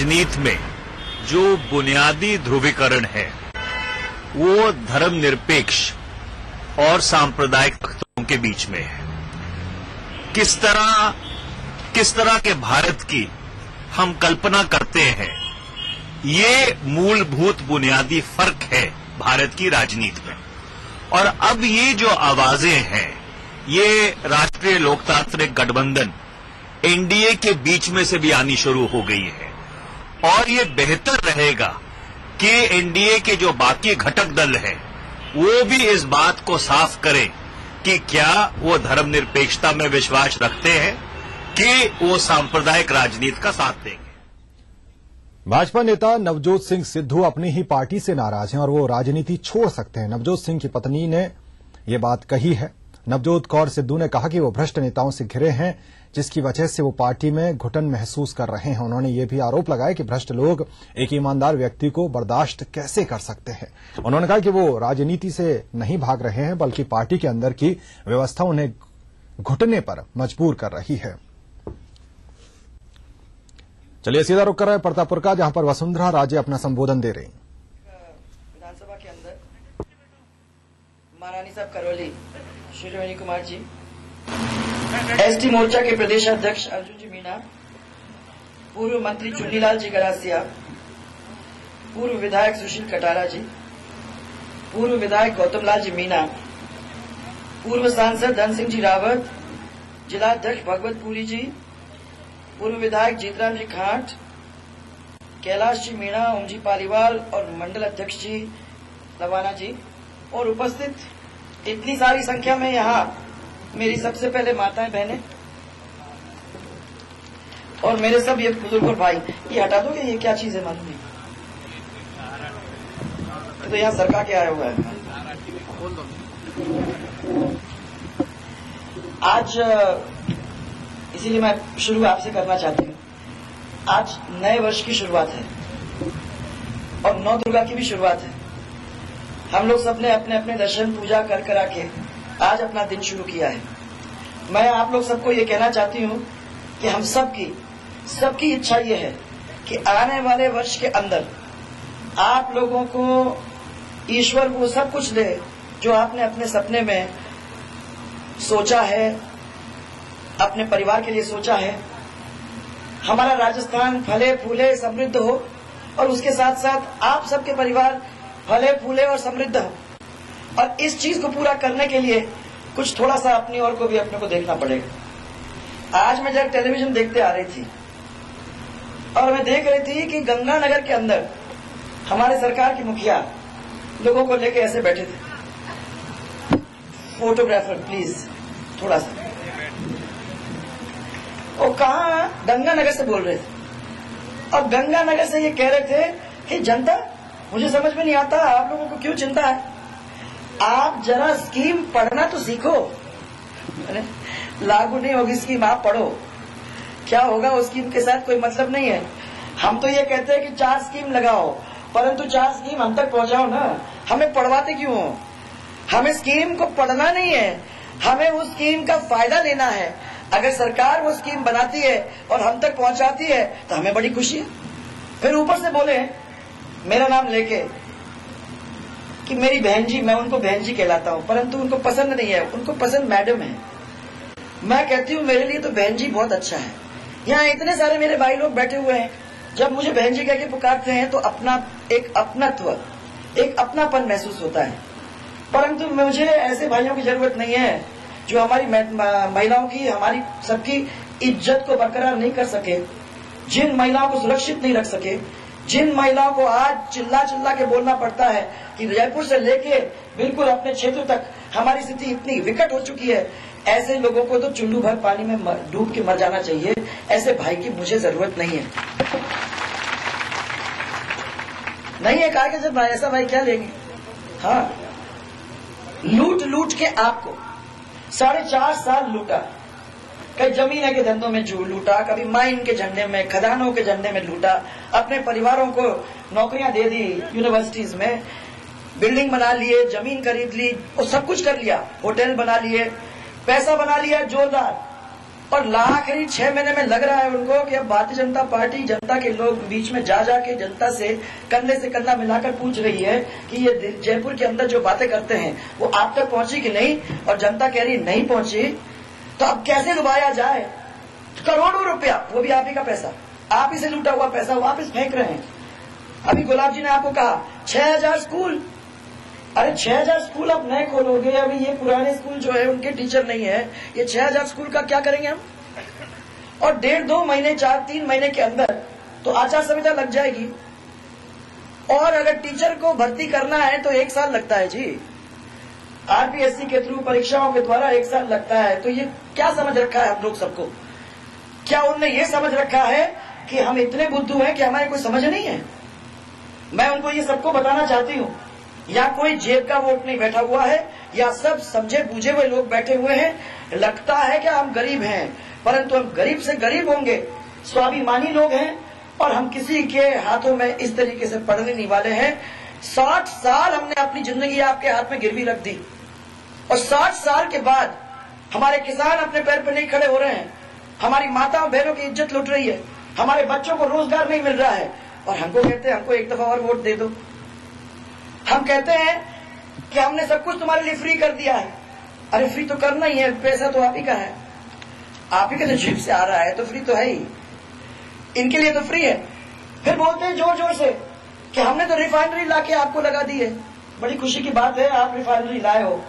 राजनीति में जो बुनियादी ध्रुवीकरण है वो धर्मनिरपेक्ष और सांप्रदायिक तत्वों के बीच में है। किस तरह के भारत की हम कल्पना करते हैं, ये मूलभूत बुनियादी फर्क है भारत की राजनीति में। और अब ये जो आवाजें हैं, ये राष्ट्रीय लोकतांत्रिक गठबंधन एनडीए के बीच में से भी आनी शुरू हो गई है। और ये बेहतर रहेगा कि एनडीए के जो बाकी घटक दल हैं वो भी इस बात को साफ करें कि क्या वो धर्मनिरपेक्षता में विश्वास रखते हैं कि वो सांप्रदायिक राजनीति का साथ देंगे। भाजपा नेता नवजोत सिंह सिद्धू अपनी ही पार्टी से नाराज हैं और वो राजनीति छोड़ सकते हैं। नवजोत सिंह की पत्नी ने ये बात कही है। नवजोत कौर सिद्धू ने कहा कि वो भ्रष्ट नेताओं से घिरे हैं, जिसकी वजह से वो पार्टी में घुटन महसूस कर रहे हैं। उन्होंने ये भी आरोप लगाया कि भ्रष्ट लोग एक ईमानदार व्यक्ति को बर्दाश्त कैसे कर सकते हैं। उन्होंने कहा कि वो राजनीति से नहीं भाग रहे हैं, बल्कि पार्टी के अंदर की व्यवस्था उन्हें घुटने पर मजबूर कर रही है। चलिए सीधा रुक कर रहे प्रतापपुर का, जहां पर वसुंधरा राजे अपना संबोधन दे रही। विधानसभा के अंदर महारानी साहब करौली, शिरोमणि कुमार जी, एसटी मोर्चा के प्रदेश अध्यक्ष अर्जुन जी मीणा, पूर्व मंत्री चुन्नीलाल जी गरासिया, पूर्व विधायक सुशील कटारा जी, पूर्व विधायक गौतम लाल जी मीणा, पूर्व सांसद धन सिंह जी रावत, जिलाध्यक्ष भगवतपुरी जी, पूर्व विधायक जीतराम जी खांट, कैलाश जी मीणा, ओम जी पालीवाल और मंडल अध्यक्ष जी लवाना जी, और उपस्थित इतनी सारी संख्या में यहाँ मेरी सबसे पहले माताएं बहनें और मेरे सब ये बुजुर्ग और भाई, ये हटा दोगे? ये क्या चीज है मालूम नहीं? तो यहाँ सरकार के आया हुआ है। आज इसीलिए मैं शुरू आपसे करना चाहती हूँ। आज नए वर्ष की शुरुआत है और नौ दुर्गा की भी शुरुआत है। हम लोग सबने अपने अपने दर्शन पूजा कर करा के आज अपना दिन शुरू किया है। मैं आप लोग सबको ये कहना चाहती हूँ कि हम सबकी इच्छा ये है कि आने वाले वर्ष के अंदर आप लोगों को ईश्वर को सब कुछ दे जो आपने अपने सपने में सोचा है, अपने परिवार के लिए सोचा है। हमारा राजस्थान फले फूले समृद्ध हो और उसके साथ साथ आप सबके परिवार फले फूले और समृद्ध हो। और इस चीज को पूरा करने के लिए कुछ थोड़ा सा अपनी ओर को भी अपने को देखना पड़ेगा। आज मैं जब टेलीविजन देखते आ रही थी और मैं देख रही थी कि गंगानगर के अंदर हमारे सरकार की मुखिया लोगों को लेके ऐसे बैठे थे। फोटोग्राफर प्लीज थोड़ा सा। और कहा गंगानगर से बोल रहे थे और गंगानगर से ये कह रहे थे कि जनता, मुझे समझ में नहीं आता आप लोगों को क्यों चिंता है। आप जरा स्कीम पढ़ना तो सीखो। लागू नहीं होगी स्कीम, आप पढ़ो। क्या होगा उस स्कीम के साथ कोई मतलब नहीं है। हम तो ये कहते हैं कि 4 स्कीम लगाओ, परंतु 4 स्कीम हम तक पहुंचाओ ना। हमें पढ़वाते क्यों हो? हमें स्कीम को पढ़ना नहीं है, हमें उस स्कीम का फायदा लेना है। अगर सरकार वो स्कीम बनाती है और हम तक पहुंचाती है तो हमें बड़ी खुशी है। फिर ऊपर से बोले मेरा नाम लेके कि मेरी बहन जी, मैं उनको बहन जी कहलाता हूं, परंतु उनको पसंद नहीं है, उनको पसंद मैडम है। मैं कहती हूँ मेरे लिए तो बहन जी बहुत अच्छा है। यहाँ इतने सारे मेरे भाई लोग बैठे हुए हैं, जब मुझे बहन जी कह के पुकारते हैं तो एक अपनत्व, एक अपनापन महसूस होता है। परंतु मुझे ऐसे भाइयों की जरूरत नहीं है जो हमारी महिलाओं की, हमारी सबकी इज्जत को बरकरार नहीं कर सके, जिन महिलाओं को सुरक्षित नहीं रख सके, जिन महिलाओं को आज चिल्ला चिल्ला के बोलना पड़ता है कि जयपुर से लेके बिल्कुल अपने क्षेत्र तक हमारी स्थिति इतनी विकट हो चुकी है। ऐसे लोगों को तो चुल्लू भर पानी में डूब के मर जाना चाहिए। ऐसे भाई की मुझे जरूरत नहीं है। नहीं है कहा कि जब ऐसा भाई क्या लेंगे। हाँ, लूट के आपको 4.5 साल लूटा। कई जमीन के धंधों में लूटा, कभी माइन के झंडे में, खदानों के झंडे में लूटा। अपने परिवारों को नौकरियां दे दी, यूनिवर्सिटीज में बिल्डिंग बना लिए, जमीन खरीद ली और सब कुछ कर लिया, होटल बना लिए, पैसा बना लिया जोरदार। और आखिरी 6 महीने में लग रहा है उनको कि अब भारतीय जनता पार्टी जनता के लोग बीच में जा जाके जनता से कंधे से कंधा मिलाकर पूछ रही है कि ये जयपुर के अंदर जो बातें करते हैं वो आप तक पहुंची कि नहीं, और जनता कह रही नहीं पहुंची, तो अब कैसे लुभाया जाए। करोड़ों रुपया, वो भी आप ही का पैसा, आप ही से लूटा हुआ पैसा वापस फेंक रहे हैं। अभी गुलाब जी ने आपको कहा 6000 स्कूल, अरे 6000 स्कूल आप नए खोलोगे, अभी ये पुराने स्कूल जो है उनके टीचर नहीं है, ये 6000 स्कूल का क्या करेंगे हम। और 1.5-2 महीने 4-3 महीने के अंदर तो आचार संहिता लग जाएगी, और अगर टीचर को भर्ती करना है तो 1 साल लगता है जी, आरपीएससी के थ्रू परीक्षाओं के द्वारा 1 साल लगता है। तो ये क्या समझ रखा है हम लोग सबको, क्या उनने ये समझ रखा है कि हम इतने बुद्धू हैं कि हमारे कोई समझ नहीं है। मैं उनको ये सबको बताना चाहती हूँ, या कोई जेब का वोट नहीं बैठा हुआ है, या सब समझे बूझे हुए लोग बैठे हुए हैं। लगता है कि हम गरीब हैं, परंतु हम गरीब से गरीब होंगे, स्वाभिमानी लोग हैं, और हम किसी के हाथों में इस तरीके से पड़ने नहीं वाले हैं। 60 साल हमने अपनी जिंदगी आपके हाथ में गिरवी रख दी, और 60 साल के बाद हमारे किसान अपने पैर पर नहीं खड़े हो रहे हैं, हमारी माताओं बहनों की इज्जत लुट रही है, हमारे बच्चों को रोजगार नहीं मिल रहा है, और हमको कहते हैं हमको 1 दफा और वोट दे दो। हम कहते हैं कि हमने सब कुछ तुम्हारे लिए फ्री कर दिया है। अरे फ्री तो करना ही है, पैसा तो आप ही का है, आप ही के तो जेब से आ रहा है, तो फ्री तो है ही, इनके लिए तो फ्री है। फिर बोलते हैं जोर जोर से कि हमने तो रिफाइनरी लाके आपको लगा दी है। बड़ी खुशी की बात है, आप रिफाइनरी लाए हो।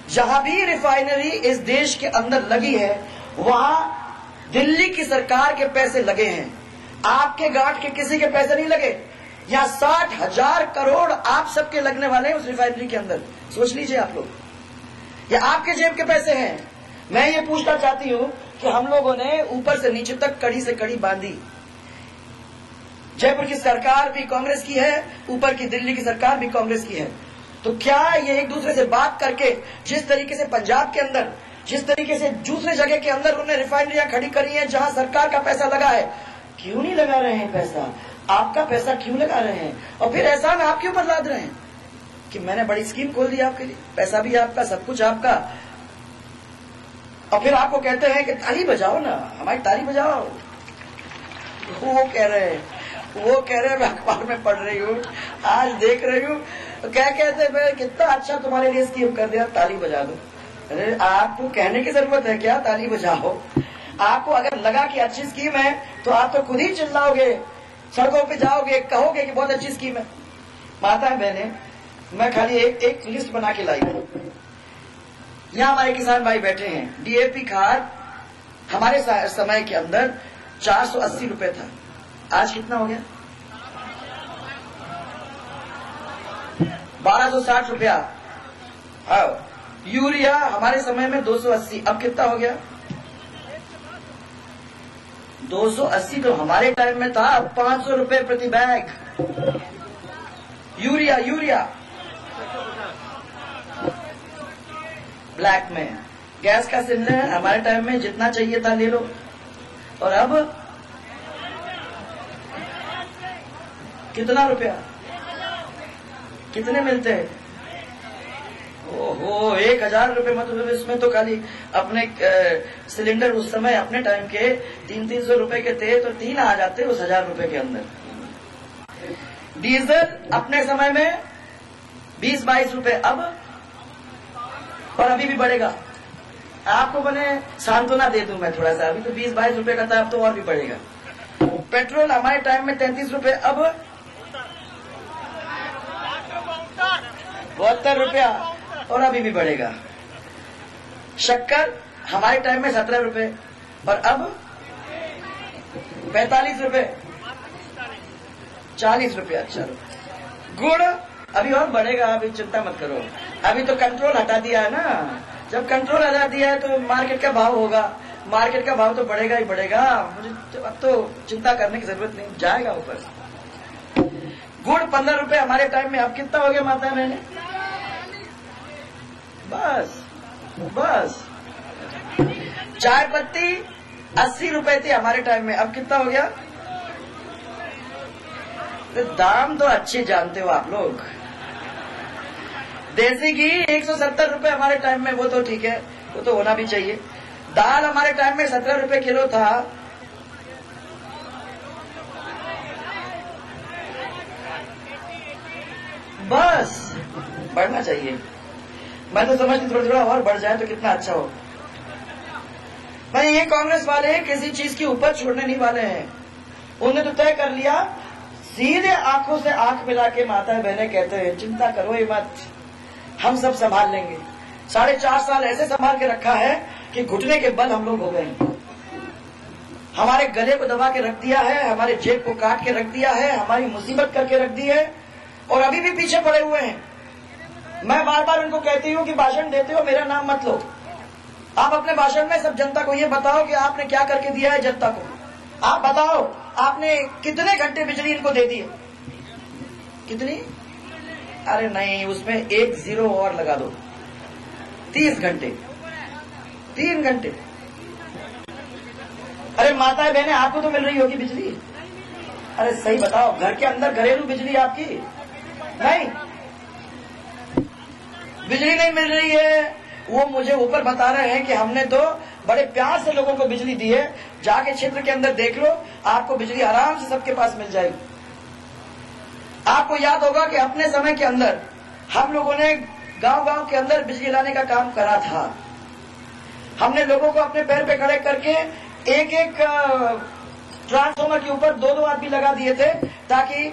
जहां भी रिफाइनरी इस देश के अंदर लगी है वहां दिल्ली की सरकार के पैसे लगे हैं, आपके गांठ के किसी के पैसे नहीं लगे। यहाँ 60,000 करोड़ आप सबके लगने वाले हैं उस रिफाइनरी के अंदर, सोच लीजिए आप लोग, ये आपके जेब के पैसे हैं। मैं ये पूछना चाहती हूं कि हम लोगों ने ऊपर से नीचे तक कड़ी से कड़ी बांधी। जयपुर की सरकार भी कांग्रेस की है, ऊपर की दिल्ली की सरकार भी कांग्रेस की है, तो क्या ये एक दूसरे से बात करके जिस तरीके से पंजाब के अंदर, जिस तरीके से दूसरे जगह के अंदर उन्होंने रिफाइनरियां खड़ी करी हैं जहां सरकार का पैसा लगा है, क्यों नहीं लगा रहे हैं पैसा, आपका पैसा क्यों लगा रहे हैं, और फिर एहसान आपके ऊपर लाद रहे हैं कि मैंने बड़ी स्कीम खोल दी आपके लिए, पैसा भी आपका, सब कुछ आपका, और फिर आपको कहते हैं कि ताली बजाओ ना, हमारी ताली बजाओ। वो कह रहे हैं मैं अखबार में पढ़ रही हूँ, आज देख रही हूँ, तो क्या कहते हैं मैं कितना अच्छा तुम्हारे लिए स्कीम कर दिया, ताली बजा दो। अरे आपको कहने की जरूरत है क्या ताली बजाओ, आपको अगर लगा कि अच्छी स्कीम है तो आप तो खुद ही चिल्लाओगे, सड़कों पे जाओगे, कहोगे कि बहुत अच्छी स्कीम है। माता बहने, मैं खाली एक लिस्ट बना के लाई हूं। यहाँ हमारे किसान भाई बैठे हैं, डीएपी खाद हमारे समय के अंदर 480 रुपए था, आज कितना हो गया, 1260 रुपया। यूरिया हमारे समय में 280, अब कितना हो गया, 280 तो हमारे टाइम में था, अब 500 रुपए प्रति बैग यूरिया ब्लैक में। गैस का सिलेंडर हमारे टाइम में जितना चाहिए था ले लो, और अब कितना रुपया, कितने मिलते हैं, ओहो 1000 रुपए, मतलब इसमें तो खाली अपने सिलेंडर उस समय अपने टाइम के 300 रुपए के थे, तो 3 आ जाते उस 1000 रुपए के अंदर। डीजल अपने समय में 20-22 रुपए, अब और अभी भी बढ़ेगा। आपको मैंने सांत्वना दे दूं मैं थोड़ा सा, अभी तो 20-22 रुपए का था, अब तो और भी बढ़ेगा। पेट्रोल हमारे टाइम में 33 रुपए, अब 72 रुपया, और अभी भी बढ़ेगा। शक्कर हमारे टाइम में 17 रुपए, और अब 45 रुपए, 40 रुपये। अच्छा, गुड़ अभी और बढ़ेगा, अभी चिंता मत करो, अभी तो कंट्रोल हटा दिया है ना। जब कंट्रोल हटा दिया है तो मार्केट का भाव होगा, मार्केट का भाव तो बढ़ेगा ही बढ़ेगा, मुझे अब तो चिंता करने की जरूरत नहीं, जाएगा ऊपर। गुड़ 15 रुपए हमारे टाइम में, अब कितना हो गया माता मैंने, बस। चाय पत्ती 80 रुपए थी हमारे टाइम में, अब कितना हो गया। तो दाम तो अच्छे जानते हो आप लोग। देसी घी 170 रुपए हमारे टाइम में, वो तो ठीक है, वो तो होना भी चाहिए। दाल हमारे टाइम में 17 रुपए किलो था। बस बढ़ना चाहिए। मैं तो समझती थोड़ा और बढ़ जाए तो कितना अच्छा हो। भाई ये कांग्रेस वाले किसी चीज की उपज छोड़ने नहीं वाले हैं। उन्होंने तो तय कर लिया, सीधे आंखों से आंख मिला के माता बहने कहते हैं चिंता करो ये मत, हम सब संभाल लेंगे। 4.5 साल ऐसे संभाल के रखा है कि घुटने के बल हम लोग हो गए। हमारे गले को दबा के रख दिया है, हमारे जेब को काट के रख दिया है, हमारी मुसीबत करके रख दी है और अभी भी पीछे पड़े हुए हैं। मैं बार बार उनको कहती हूँ कि भाषण देते हो मेरा नाम मत लो, आप अपने भाषण में सब जनता को ये बताओ कि आपने क्या करके दिया है जनता को। आप बताओ आपने कितने घंटे बिजली इनको दे दी है, कितनी? अरे नहीं, उसमें एक 0 और लगा दो, 30 घंटे, 3 घंटे। अरे माताएं बहनें आपको तो मिल रही होगी बिजली? अरे सही बताओ, घर के अंदर घरेलू बिजली आपकी नहीं, बिजली नहीं मिल रही है। वो मुझे ऊपर बता रहे हैं कि हमने तो बड़े प्यार से लोगों को बिजली दी है, जाके क्षेत्र के अंदर देख लो, आपको बिजली आराम से सबके पास मिल जाएगी। आपको याद होगा कि अपने समय के अंदर हम लोगों ने गांव-गांव के अंदर बिजली लाने का काम करा था। हमने लोगों को अपने पैर पे खड़े करके एक ट्रांसफार्मर के ऊपर 2-2 आदमी लगा दिए थे, ताकि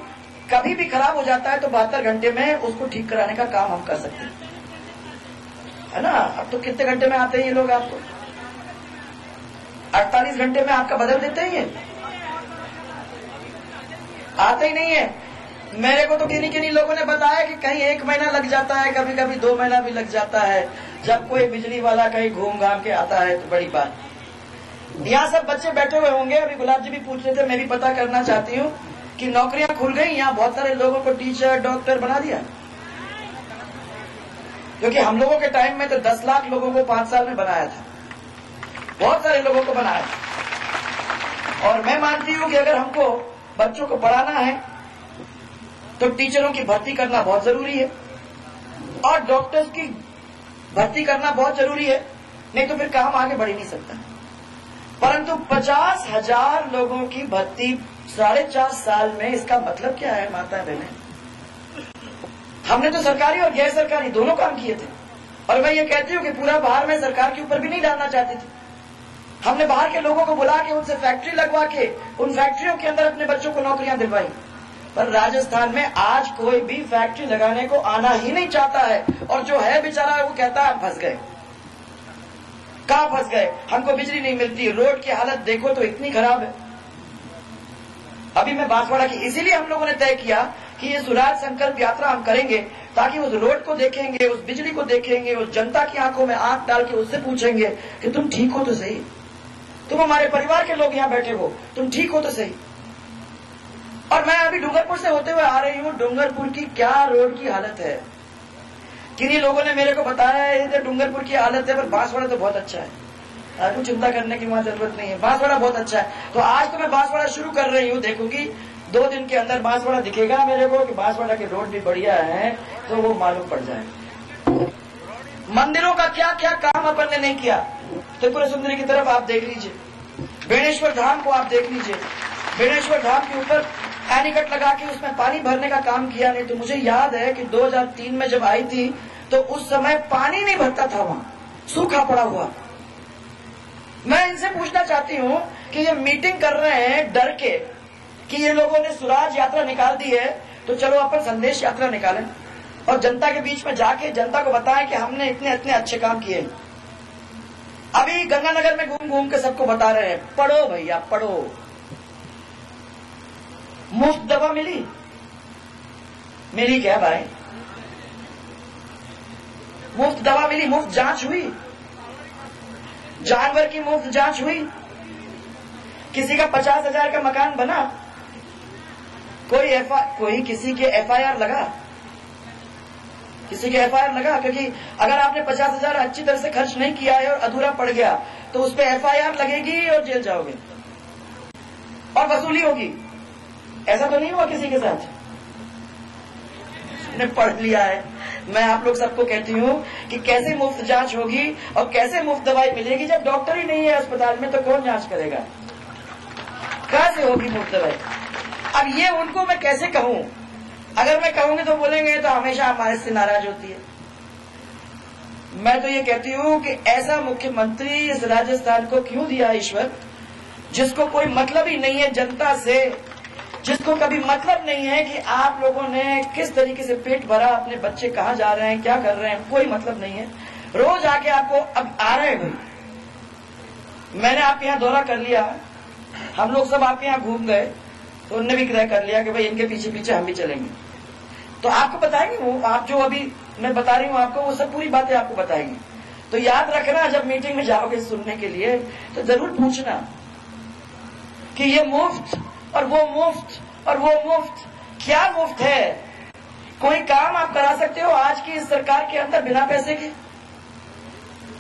कभी भी खराब हो जाता है तो 72 घंटे में उसको ठीक कराने का काम हम कर सकते हैं, है ना। अब तो कितने घंटे में आते हैं ये लोग, आपको 48 घंटे में आपका बदल देते हैं, ये आते ही नहीं है। मेरे को तो किन्हीं लोगों ने बताया कि कहीं 1 महीना लग जाता है, कभी कभी 2 महीना भी लग जाता है, जब कोई बिजली वाला कहीं घूम घाम के आता है तो बड़ी बात। यहाँ सब बच्चे बैठे हुए होंगे, अभी गुलाब जी भी पूछ रहे थे, मैं भी पता करना चाहती हूँ कि नौकरियां खुल गई, यहाँ बहुत सारे लोगों को टीचर डॉक्टर बना दिया, क्योंकि हम लोगों के टाइम में तो 10 लाख लोगों को 5 साल में बनाया था, बहुत सारे लोगों को बनाया। और मैं मानती हूँ कि अगर हमको बच्चों को पढ़ाना है तो टीचरों की भर्ती करना बहुत जरूरी है और डॉक्टर्स की भर्ती करना बहुत जरूरी है, नहीं तो फिर काम आगे बढ़ ही नहीं सकता। परंतु 50,000 लोगों की भर्ती 4.5 साल में, इसका मतलब क्या है माता बहनें? हमने तो सरकारी और गैर सरकारी दोनों काम किए थे। और मैं ये कहती हूँ कि पूरा भार मैं सरकार के ऊपर भी नहीं डालना चाहती थी। हमने बाहर के लोगों को बुला के उनसे फैक्ट्री लगवा के उन फैक्ट्रियों के अंदर अपने बच्चों को नौकरियां दिलवाई। पर राजस्थान में आज कोई भी फैक्ट्री लगाने को आना ही नहीं चाहता है, और जो है बेचारा वो कहता है फंस गए। कहां फंस गए? हमको बिजली नहीं मिलती, रोड की हालत देखो तो इतनी खराब है। अभी मैं बांसवाड़ा की, इसीलिए हम लोगों ने तय किया कि ये स्वराज संकल्प यात्रा हम करेंगे, ताकि उस रोड को देखेंगे, उस बिजली को देखेंगे, उस जनता की आंखों में आंख डाल के उससे पूछेंगे कि तुम ठीक हो तो सही, तुम हमारे परिवार के लोग यहाँ बैठे हो, तुम ठीक हो तो सही। और मैं अभी डूंगरपुर से होते हुए आ रही हूँ, डूंगरपुर की क्या रोड की हालत है। किन्हीं लोगों ने मेरे को बताया है डूंगरपुर की हालत है, पर बांसवाड़ा तो बहुत अच्छा है, आपको चिंता करने की वहां जरूरत नहीं है, बांसवाड़ा बहुत अच्छा है। तो आज तो मैं बांसवाड़ा शुरू कर रही हूँ, देखूंगी 2 दिन के अंदर बांसवाड़ा दिखेगा मेरे को कि बांसवाड़ा के रोड भी बढ़िया है, तो वो मालूम पड़ जाए। मंदिरों का क्या क्या काम अपन ने नहीं किया। त्रिपुरा सुंदरी की तरफ आप देख लीजिए, बेणेश्वर धाम को आप देख लीजिए, बेणेश्वर धाम के ऊपर एनीकट लगा के उसमें पानी भरने का काम किया नहीं। तो मुझे याद है कि 2003 में जब आई थी तो उस समय पानी नहीं भरता था, वहां सूखा पड़ा हुआ। मैं इनसे पूछना चाहती हूँ कि ये मीटिंग कर रहे हैं डर के कि ये लोगों ने स्वराज यात्रा निकाल दी है, तो चलो अपन संदेश यात्रा निकालें और जनता के बीच में जाके जनता को बताएं कि हमने इतने इतने अच्छे काम किए। अभी गंगानगर में घूम घूम के सबको बता रहे हैं, पढ़ो भैया पढ़ो। मुफ्त दवा मिली? मिली क्या भाई? मुफ्त दवा मिली, मुफ्त जांच हुई, जानवर की मुफ्त जांच हुई, किसी का 50,000 का मकान बना, कोई किसी के FIR लगा, किसी के FIR लगा? क्योंकि अगर आपने 50,000 अच्छी तरह से खर्च नहीं किया है और अधूरा पड़ गया तो उस पर FIR लगेगी और जेल जाओगे और वसूली होगी। ऐसा तो नहीं हुआ किसी के साथ? ने पढ़ लिया है, मैं आप लोग सबको कहती हूँ कि कैसे मुफ्त जांच होगी और कैसे मुफ्त दवाई मिलेगी जब डॉक्टर ही नहीं है अस्पताल में, तो कौन जांच करेगा? कहां से होगी मुफ्त दवाई? अब ये उनको मैं कैसे कहूं? अगर मैं कहूंगी तो बोलेंगे तो हमेशा हमारे से नाराज होती है। मैं तो ये कहती हूँ कि ऐसा मुख्यमंत्री इस राजस्थान को क्यों दिया ईश्वर, जिसको कोई मतलब ही नहीं है जनता से, जिसको कभी मतलब नहीं है कि आप लोगों ने किस तरीके से पेट भरा, अपने बच्चे कहाँ जा रहे हैं, क्या कर रहे हैं, कोई मतलब नहीं है। रोज आके आपको अब आ रहे हैं भाई, मैंने आपके यहाँ दौरा कर लिया, हम लोग सब आपके यहाँ घूम गए, तो उनने भी तय कर लिया कि भाई इनके पीछे पीछे हम भी चलेंगे। तो आपको बताएंगे वो, आप जो अभी मैं बता रही हूँ आपको, वो सब पूरी बातें आपको बताएंगे। तो याद रखना, जब मीटिंग में जाओगे सुनने के लिए तो जरूर पूछना कि ये मुफ्त और वो मुफ्त और वो मुफ्त, क्या मुफ्त है? कोई काम आप करा सकते हो आज की इस सरकार के अंदर बिना पैसे के?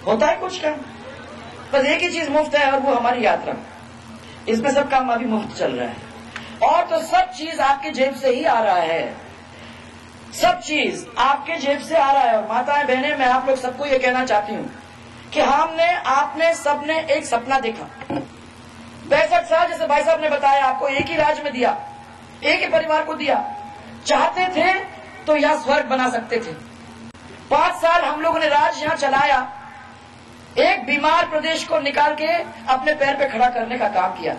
होता है कुछ काम? बस एक ही चीज मुफ्त है और वो हमारी यात्रा। इसमें सब काम अभी मुफ्त चल रहा है, और तो सब चीज आपके जेब से ही आ रहा है, सब चीज आपके जेब से आ रहा है। और माताएं बहनें, मैं आप लोग सबको ये कहना चाहती हूँ कि हमने, आपने, सबने एक सपना देखा। 65 साल, जैसे भाई साहब ने बताया, आपको एक ही राज्य में दिया, एक ही परिवार को दिया। चाहते थे तो यह स्वर्ग बना सकते थे। 5 साल हम लोगों ने राज यहां चलाया, एक बीमार प्रदेश को निकाल के अपने पैर पे खड़ा करने का काम किया।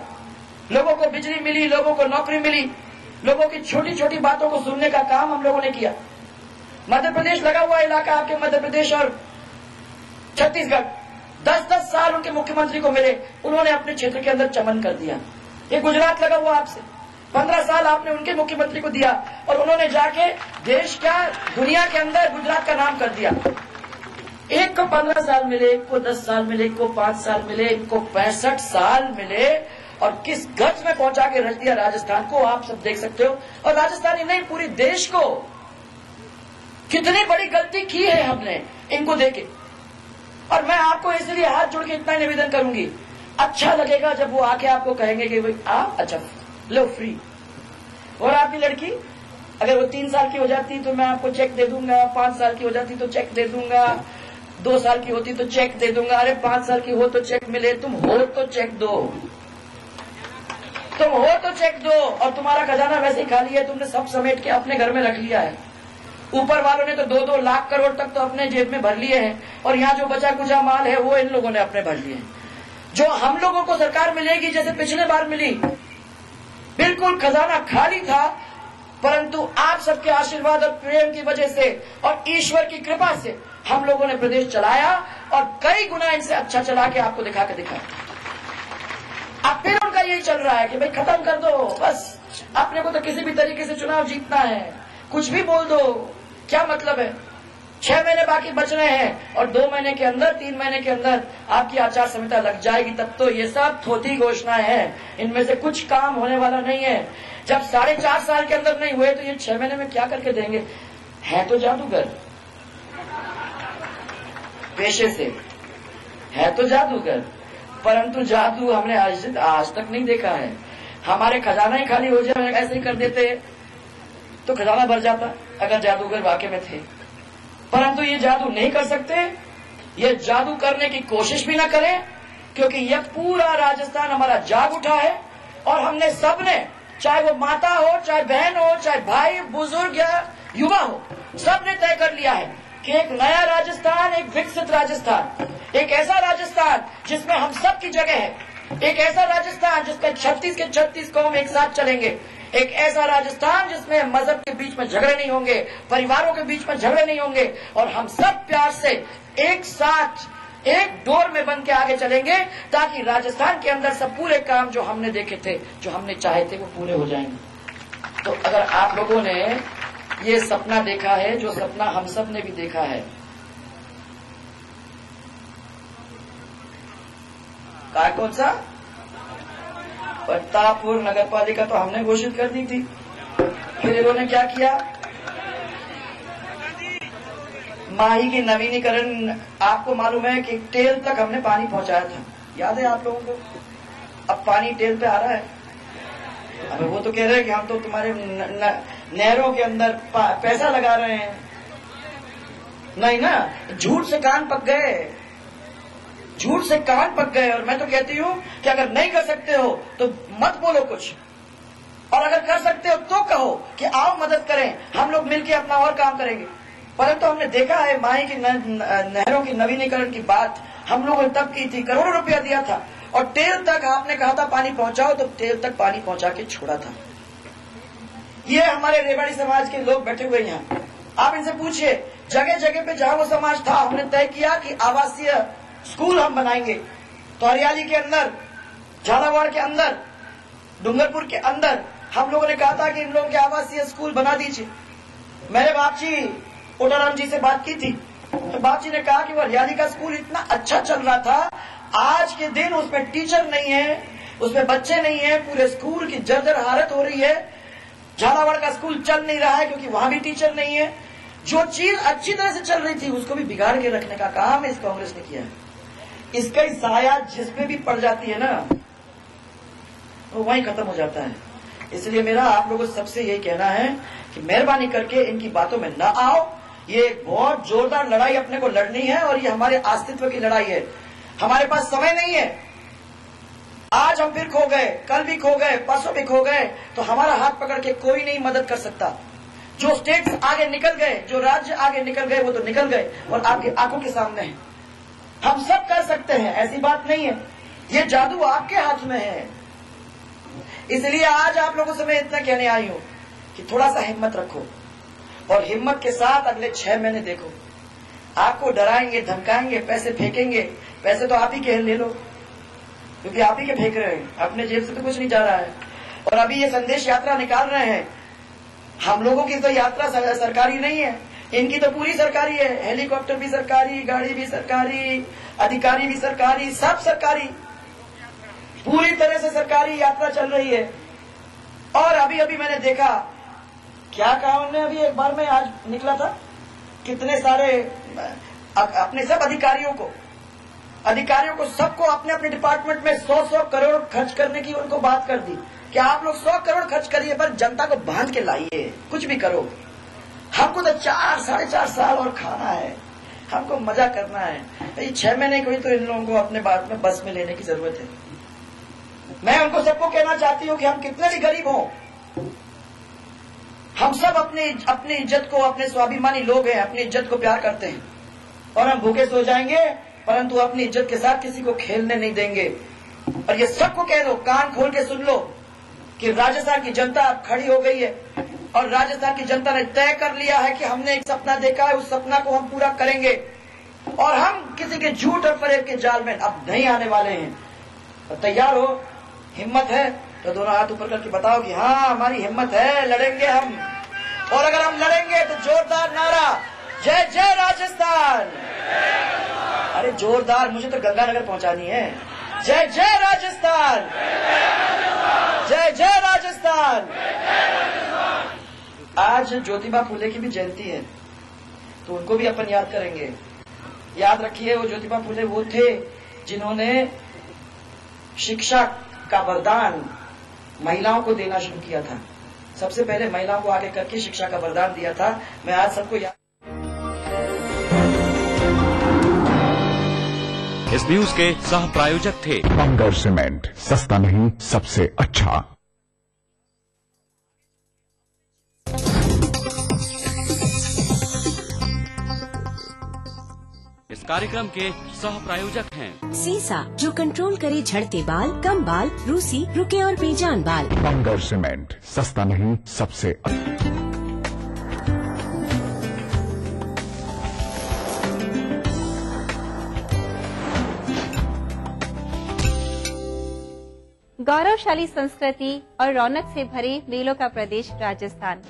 लोगों को बिजली मिली, लोगों को नौकरी मिली, लोगों की छोटी छोटी बातों को सुनने का काम हम लोगों ने किया। मध्य प्रदेश लगा हुआ इलाका, आपके मध्य प्रदेश और छत्तीसगढ़, 10-10 साल उनके मुख्यमंत्री को मिले, उन्होंने अपने क्षेत्र के अंदर चमन कर दिया। ये गुजरात लगा हुआ आपसे, 15 साल आपने उनके मुख्यमंत्री को दिया और उन्होंने जाके देश क्या, दुनिया के अंदर गुजरात का नाम कर दिया। एक को 15 साल मिले, एक को 10 साल मिले, एक को 5 साल मिले, एक को 65 साल मिले, और किस गज में पहुंचा के रच दिया राजस्थान को, आप सब देख सकते हो। और राजस्थान ही नहीं, पूरी देश को कितनी बड़ी गलती की है हमने इनको देके। और मैं आपको इसलिए हाथ जोड़ के इतना निवेदन करूंगी, अच्छा लगेगा जब वो आके आपको कहेंगे कि भाई अच्छा लो फ्री। और आपकी लड़की अगर वो 3 साल की हो जाती तो मैं आपको चेक दे दूंगा, 5 साल की हो जाती तो चेक दे दूंगा, 2 साल की होती तो चेक दे दूंगा। अरे 5 साल की हो तो चेक मिले, तुम हो तो चेक दो, तुम हो तो चेक दो। और तुम्हारा खजाना वैसे ही खाली है, तुमने सब समेट के अपने घर में रख लिया है। ऊपर वालों ने तो 2-2 लाख करोड़ तक तो अपने जेब में भर लिए हैं, और यहाँ जो बचा कुचा माल है वो इन लोगों ने अपने भर लिए हैं। जो हम लोगों को सरकार मिलेगी जैसे पिछले बार मिली, बिल्कुल खजाना खाली था, परंतु आप सबके आशीर्वाद और प्रेम की वजह से और ईश्वर की कृपा से हम लोगों ने प्रदेश चलाया, और कई गुना इनसे अच्छा चला के आपको दिखा के दिखाया। अब फिर उनका यही चल रहा है कि भाई खत्म कर दो, बस अपने को तो किसी भी तरीके से चुनाव जीतना है, कुछ भी बोल दो, क्या मतलब है। 6 महीने बाकी बच रहे हैं, और 2 महीने के अंदर, 3 महीने के अंदर आपकी आचार संहिता लग जाएगी। तब तो ये सब थोथी घोषणाएं हैं, इनमें से कुछ काम होने वाला नहीं है। जब 4.5 साल के अंदर नहीं हुए तो ये 6 महीने में क्या करके देंगे? है तो जादूगर, पेशे से है तो जादूगर, परंतु जादू हमने आज तक नहीं देखा है। हमारे खजाना ही खाली हो जाए, ऐसे ही कर देते तो खजाना भर जाता अगर जादूगर वाकई में थे। परंतु ये जादू नहीं कर सकते, ये जादू करने की कोशिश भी ना करें, क्योंकि यह पूरा राजस्थान हमारा जाग उठा है। और हमने सबने, चाहे वो माता हो, चाहे बहन हो, चाहे भाई बुजुर्ग या युवा हो, सबने तय कर लिया है कि एक नया राजस्थान, एक विकसित राजस्थान, एक ऐसा राजस्थान जिसमें हम सब की जगह है, एक ऐसा राजस्थान जिसमें 36 के 36 कौम एक साथ चलेंगे, एक ऐसा राजस्थान जिसमें मजहब के बीच में झगड़े नहीं होंगे, परिवारों के बीच में झगड़े नहीं होंगे, और हम सब प्यार से एक साथ एक डोर में बन के आगे चलेंगे, ताकि राजस्थान के अंदर सब पूरे काम जो हमने देखे थे, जो हमने चाहे थे, वो पूरे हो जाएंगे। तो अगर आप लोगों ने ये सपना देखा है, जो सपना हम सब ने भी देखा है, कौन सा? प्रतापपुर नगर पालिका तो हमने घोषित कर दी थी, फिर इन्होंने क्या किया? माही की नवीनीकरण, आपको मालूम है कि टेल तक हमने पानी पहुंचाया था, याद है आप लोगों को? अब पानी टेल पे आ रहा है। अब वो तो कह रहे हैं कि हम तो तुम्हारे नहरों के अंदर पैसा लगा रहे हैं। नहीं ना, झूठ से कान पक गए, झूठ से कान पक गए। और मैं तो कहती हूं कि अगर नहीं कर सकते हो तो मत बोलो कुछ, और अगर कर सकते हो तो कहो कि आओ मदद करें, हम लोग मिलकर अपना और काम करेंगे। परंतु हमने देखा है माही की नहरों की नवीनीकरण की बात हम लोगों ने तब की थी, करोड़ों रुपया दिया था, और टेल तक आपने कहा था पानी पहुंचाओ, तो टेल तक पानी पहुंचा के छोड़ा था। ये हमारे रेवाड़ी समाज के लोग बैठे हुए यहाँ, आप इनसे पूछिए, जगह जगह पे जहां वो समाज था, हमने तय किया कि आवासीय स्कूल हम बनाएंगे। तो हरियाली के अंदर, झालावाड़ के अंदर, डूंगरपुर के अंदर हम लोगों ने कहा था कि इन लोगों के आवासीय स्कूल बना दीजिए। मैंने बाप जी कोटाराम जी से बात की थी, तो बाप जी ने कहा कि वो हरियाली का स्कूल इतना अच्छा चल रहा था, आज के दिन उसमें टीचर नहीं है, उसमें बच्चे नहीं है, पूरे स्कूल की जर्जर हालत हो रही है। झालावाड़ का स्कूल चल नहीं रहा है क्योंकि वहां भी टीचर नहीं है। जो चीज अच्छी तरह से चल रही थी उसको भी बिगाड़ के रखने का काम इस कांग्रेस ने किया है। इसका साया जिसपे भी पड़ जाती है ना, वो वहीं खत्म हो जाता है। इसलिए मेरा आप लोगों से सबसे यही कहना है कि मेहरबानी करके इनकी बातों में न आओ। ये एक बहुत जोरदार लड़ाई अपने को लड़नी है, और ये हमारे अस्तित्व की लड़ाई है। हमारे पास समय नहीं है, आज हम फिर खो गए, कल भी खो गए, परसों भी खो गए, तो हमारा हाथ पकड़ के कोई नहीं मदद कर सकता। जो स्टेट्स आगे निकल गए, जो राज्य आगे निकल गए, वो तो निकल गए और आपकी आंखों के सामने है। हम सब कर सकते हैं, ऐसी बात नहीं है, ये जादू आपके हाथ में है। इसलिए आज आप लोगों से मैं इतना कहने आई हूं कि थोड़ा सा हिम्मत रखो, और हिम्मत के साथ अगले 6 महीने देखो। आपको डराएंगे, धमकाएंगे, पैसे फेंकेंगे, पैसे तो आप ही के ले लो, क्योंकि आप ही के फेंक रहे हैं, अपने जेब से तो कुछ नहीं जा रहा है। और अभी ये संदेश यात्रा निकाल रहे हैं, हम लोगों की तो यात्रा सरकारी नहीं है, इनकी तो पूरी सरकारी है। हेलीकॉप्टर भी सरकारी, गाड़ी भी सरकारी, अधिकारी भी सरकारी, सब सरकारी, पूरी तरह से सरकारी यात्रा चल रही है। और अभी अभी मैंने देखा, क्या कहा उन्होंने, अभी एक बार में आज निकला था, कितने सारे अपने सब अधिकारियों को सबको अपने अपने डिपार्टमेंट में 100-100 करोड़ खर्च करने की उनको बात कर दी कि आप लोग 100 करोड़ खर्च करिए, पर जनता को बांध के लाइए, कुछ भी करो। हमको तो 4-4.5 साल और खाना है, हमको मजा करना है। ये 6 महीने को ही तो इन लोगों को अपने बात में बस में लेने की जरूरत है। मैं उनको सबको कहना चाहती हूँ कि हम कितने भी गरीब हों, हम सब अपनी इज्जत को, अपने स्वाभिमानी लोग हैं, अपनी इज्जत को प्यार करते हैं, और हम भूखे सो जाएंगे परंतु अपनी इज्जत के साथ किसी को खेलने नहीं देंगे। और ये सबको कह दो, कान खोल के सुन लो कि राजस्थान की जनता अब खड़ी हो गई है, और राजस्थान की जनता ने तय कर लिया है कि हमने एक सपना देखा है, उस सपना को हम पूरा करेंगे, और हम किसी के झूठ और फरेब के जाल में अब नहीं आने वाले हैं। और तैयार हो, हिम्मत है तो दोनों हाथ ऊपर करके बताओ कि हाँ हमारी हिम्मत है, लड़ेंगे हम। और अगर हम लड़ेंगे तो जोरदार नारा, जय जय राजस्थान। अरे जोरदार, मुझे तो गंगानगर पहुंचानी है। जय जय राजस्थान, जय जय राजस्थान। आज ज्योतिबा फुले की भी जयंती है, तो उनको भी अपन याद करेंगे। याद रखिए, वो ज्योतिबा फुले वो थे जिन्होंने शिक्षा का वरदान महिलाओं को देना शुरू किया था। सबसे पहले महिलाओं को आगे करके शिक्षा का वरदान दिया था। मैं आज सबको याद। इस न्यूज के सह प्रायोजक थे बंगर सीमेंट, सस्ता नहीं सबसे अच्छा। इस कार्यक्रम के सह प्रायोजक हैं सीसा, जो कंट्रोल करे झड़ते बाल, कम बाल, रूसी, रुके और बेजान बाल। बंगर सीमेंट, सस्ता नहीं सबसे अच्छा। गौरवशाली संस्कृति और रौनक से भरे मेलों का प्रदेश राजस्थान,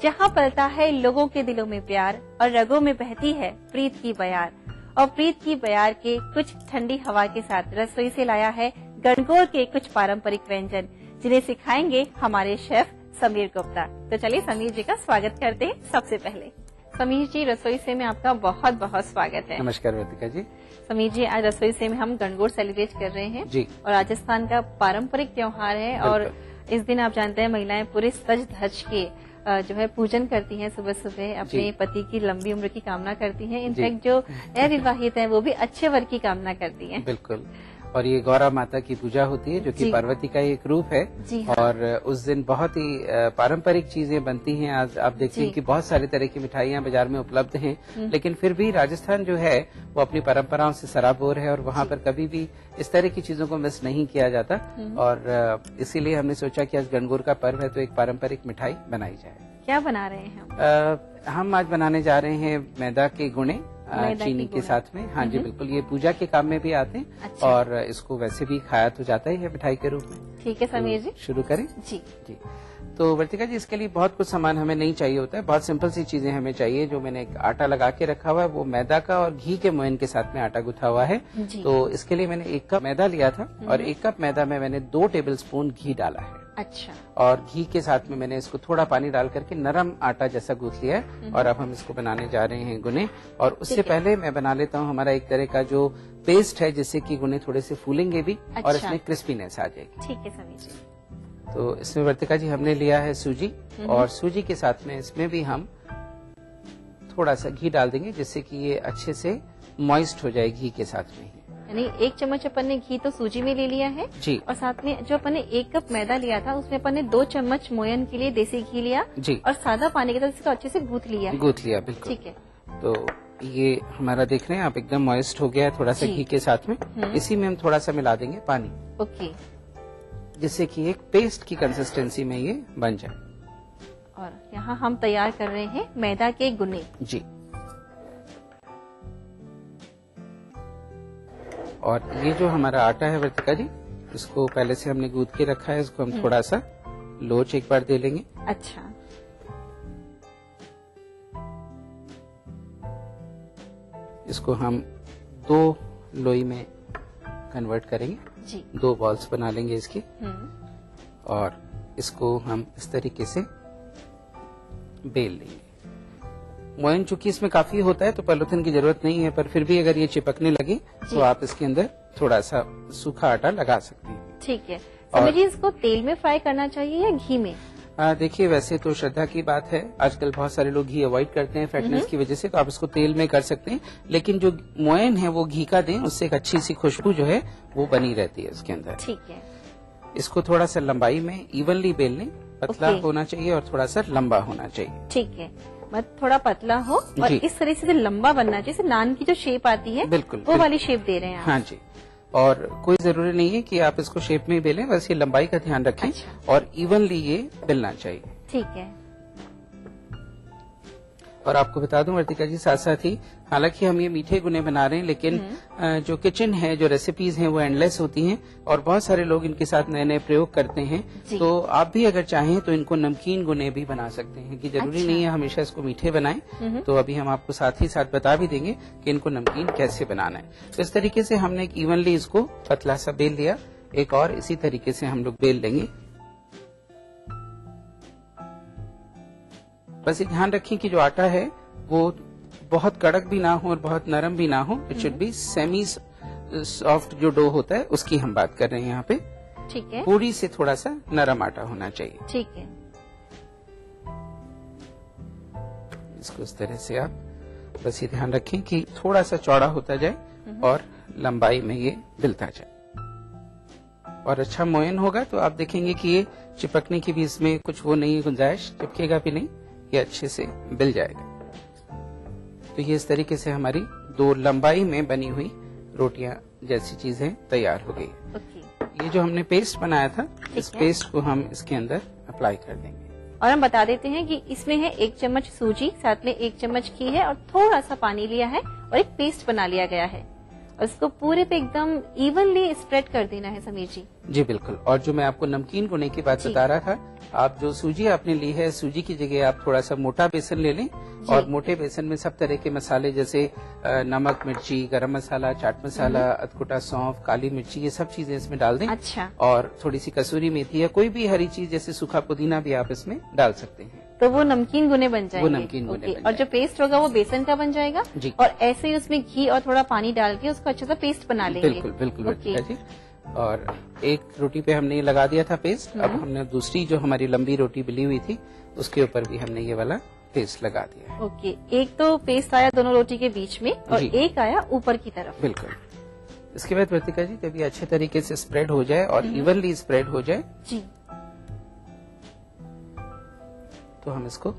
जहां पलता है लोगों के दिलों में प्यार और रगों में बहती है प्रीत की बयार। और प्रीत की बयार के कुछ ठंडी हवा के साथ रसोई से लाया है गणगौर के कुछ पारंपरिक व्यंजन, जिन्हें सिखाएंगे हमारे शेफ समीर गुप्ता। तो चलिए समीर जी का स्वागत करते हैं। सबसे पहले समीर जी, रसोई से में आपका बहुत बहुत स्वागत है। नमस्कार वेदिका जी। समीर जी, आज रसोई से में हम गणगौर सेलिब्रेट कर रहे हैं जी, और राजस्थान का पारंपरिक त्योहार है। और इस दिन आप जानते हैं महिलाएं पूरे सज धज के जो है पूजन करती हैं सुबह सुबह, अपने पति की लंबी उम्र की कामना करती हैं। इनफैक्ट जो अविवाहित हैं वो भी अच्छे वर की कामना करती हैं। बिल्कुल। और ये गौरा माता की पूजा होती है जो कि पार्वती का एक रूप है। और उस दिन बहुत ही पारंपरिक चीजें बनती हैं। आज आप देखते हैं कि बहुत सारे तरह की मिठाइयां बाजार में उपलब्ध हैं, लेकिन फिर भी राजस्थान जो है वो अपनी परंपराओं से सराबोर है और वहाँ पर कभी भी इस तरह की चीजों को मिस नहीं किया जाता। और इसीलिए हमने सोचा कि आज गणगौर का पर्व है तो एक पारंपरिक मिठाई बनाई जाए। क्या बना रहे हैं हम आज बनाने जा रहे हैं मैदा के गुणे चीनी के साथ में। हाँ जी बिल्कुल, ये पूजा के काम में भी आते हैं। अच्छा। और इसको वैसे भी खाया तो जाता ही है मिठाई के रूप में। ठीक है समीर जी, शुरू करें। जी जी। तो वर्तिका जी, इसके लिए बहुत कुछ सामान हमें नहीं चाहिए होता है, बहुत सिंपल सी चीजें हमें चाहिए। जो मैंने एक आटा लगा के रखा हुआ है वो मैदा का और घी के मोयन के साथ में आटा गुथा हुआ है। तो इसके लिए मैंने 1 कप मैदा लिया था और 1 कप मैदा में मैंने 2 टेबलस्पून घी डाला है। अच्छा। और घी के साथ में मैंने इसको थोड़ा पानी डाल करके नरम आटा जैसा गूंथ लिया है। और अब हम इसको बनाने जा रहे हैं गुने। और उससे पहले मैं बना लेता हूँ हमारा एक तरह का जो पेस्ट है, जिससे कि गुने थोड़े से फूलेंगे भी। अच्छा। और इसमें क्रिस्पीनेस आ जाएगी। ठीक है समीर जी। तो इसमें वर्तिका जी हमने लिया है सूजी, और सूजी के साथ में इसमें भी हम थोड़ा सा घी डाल देंगे, जिससे कि ये अच्छे से मॉइस्ट हो जाए घी के साथ में। यानी 1 चम्मच अपन ने घी तो सूजी में ले लिया है जी। और साथ में जो अपन ने 1 कप मैदा लिया था उसमें अपन ने 2 चम्मच मोयन के लिए देसी घी लिया जी। और सादा पानी के साथ इसको अच्छे से गूंथ लिया। बिल्कुल। ठीक है। तो ये हमारा देख रहे हैं आप, एकदम मॉइस्ट हो गया है थोड़ा सा घी के साथ में। इसी में हम थोड़ा सा मिला देंगे पानी। ओके। जिससे कि एक पेस्ट की कंसिस्टेंसी में ये बन जाए। और यहाँ हम तैयार कर रहे हैं मैदा के गुने जी। और ये जो हमारा आटा है वर्तिका जी, इसको पहले से हमने गूंथ के रखा है, इसको हम थोड़ा सा लोच एक बार दे लेंगे। अच्छा। इसको हम 2 लोई में कन्वर्ट करेंगे जी। 2 बॉल्स बना लेंगे इसकी। और इसको हम इस तरीके से बेल लेंगे। मोयन चूंकि इसमें काफी होता है तो पॉलिथीन की जरूरत नहीं है, पर फिर भी अगर ये चिपकने लगे तो आप इसके अंदर थोड़ा सा सूखा आटा लगा सकते हैं। ठीक है। समीर जी, इसको तेल में फ्राई करना चाहिए या घी में? देखिए, वैसे तो श्रद्धा की बात है, आजकल बहुत सारे लोग घी अवॉइड करते हैं फैटनेस की वजह से, तो आप इसको तेल में कर सकते हैं। लेकिन जो मोयन है वो घी का दें, उससे एक अच्छी सी खुशबू जो है वो बनी रहती है उसके अंदर। ठीक है। इसको थोड़ा सा लंबाई में इवनली बेल लें, पतला होना चाहिए और थोड़ा सा लंबा होना चाहिए। ठीक है, मत थोड़ा पतला हो और इस तरह से लंबा बनना चाहिए। जैसे नान की जो शेप आती है बिल्कुल वो वाली शेप दे रहे हैं आप। हाँ जी। और कोई जरूरी नहीं है कि आप इसको शेप में ही बेलें, बस ये लंबाई का ध्यान रखें। अच्छा। और इवनली ये बेलना चाहिए। ठीक है। और आपको बता दूं वर्तिका जी, साथ साथ ही हालांकि हम ये मीठे गुने बना रहे हैं, लेकिन जो किचन है, जो रेसिपीज हैं वो एंडलेस होती हैं और बहुत सारे लोग इनके साथ नए नए प्रयोग करते हैं। तो आप भी अगर चाहें तो इनको नमकीन गुने भी बना सकते हैं, कि जरूरी नहीं है हमेशा इसको मीठे बनाएं। तो अभी हम आपको साथ ही साथ बता भी देंगे कि इनको नमकीन कैसे बनाना है। तो इस तरीके से हमने एक इवनली इसको पतला सा बेल लिया, एक और इसी तरीके से हम लोग बेल लेंगे। बस ये ध्यान रखें कि जो आटा है वो बहुत कड़क भी ना हो और बहुत नरम भी ना हो। It should be semi soft जो डो होता है उसकी हम बात कर रहे हैं यहाँ पे। ठीक है। पूरी से थोड़ा सा नरम आटा होना चाहिए। ठीक है। इसको इस तरह से आप बस ये ध्यान रखें कि थोड़ा सा चौड़ा होता जाए और लंबाई में ये बिलता जाए। और अच्छा मोयन होगा तो आप देखेंगे कि ये चिपकने की भी इसमें कुछ वो नहीं, गुंजाइश, चिपकेगा भी नहीं, ये अच्छे से बिल जाएगा। तो ये इस तरीके से हमारी 2 लंबाई में बनी हुई रोटियां जैसी चीजें तैयार हो गई। ये जो हमने पेस्ट बनाया था, इस पेस्ट को हम इसके अंदर अप्लाई कर देंगे। और हम बता देते हैं कि इसमें है 1 चम्मच सूजी, साथ में 1 चम्मच घी है और थोड़ा सा पानी लिया है और एक पेस्ट बना लिया गया है। और इसको पूरे पे एकदम इवनली स्प्रेड कर देना है समीर जी। जी बिल्कुल। और जो मैं आपको नमकीन गुने की बात बता रहा था, आप जो सूजी आपने ली है, सूजी की जगह आप थोड़ा सा मोटा बेसन ले लें और मोटे बेसन में सब तरह के मसाले जैसे नमक, मिर्ची, गरम मसाला, चाट मसाला, अधकुटा सौंफ, काली मिर्ची, ये सब चीजें इसमें डाल दें। अच्छा। और थोड़ी सी कसूरी मेथी या कोई भी हरी चीज जैसे सूखा पुदीना भी आप इसमें डाल सकते हैं। तो वो नमकीन गुने बन जाएंगे। वो नमकीन गुने बन और जो पेस्ट होगा वो बेसन का बन जाएगा जी। और ऐसे ही उसमें घी और थोड़ा पानी डाल के उसको अच्छे से पेस्ट बना लेंगे। बिल्कुल बिल्कुल जी। और एक रोटी पे हमने लगा दिया था पेस्ट। अब हमने दूसरी जो हमारी लंबी रोटी बेली हुई थी उसके ऊपर भी हमने ये वाला पेस्ट लगा दिया है। ओके, एक तो पेस्ट आया दोनों रोटी के बीच में और जी। एक आया ऊपर की तरफ। बिल्कुल। इसके बाद प्रतिका जी जब ये अच्छे तरीके से स्प्रेड हो जाए और इवनली स्प्रेड हो जाए जी, तो हम इसको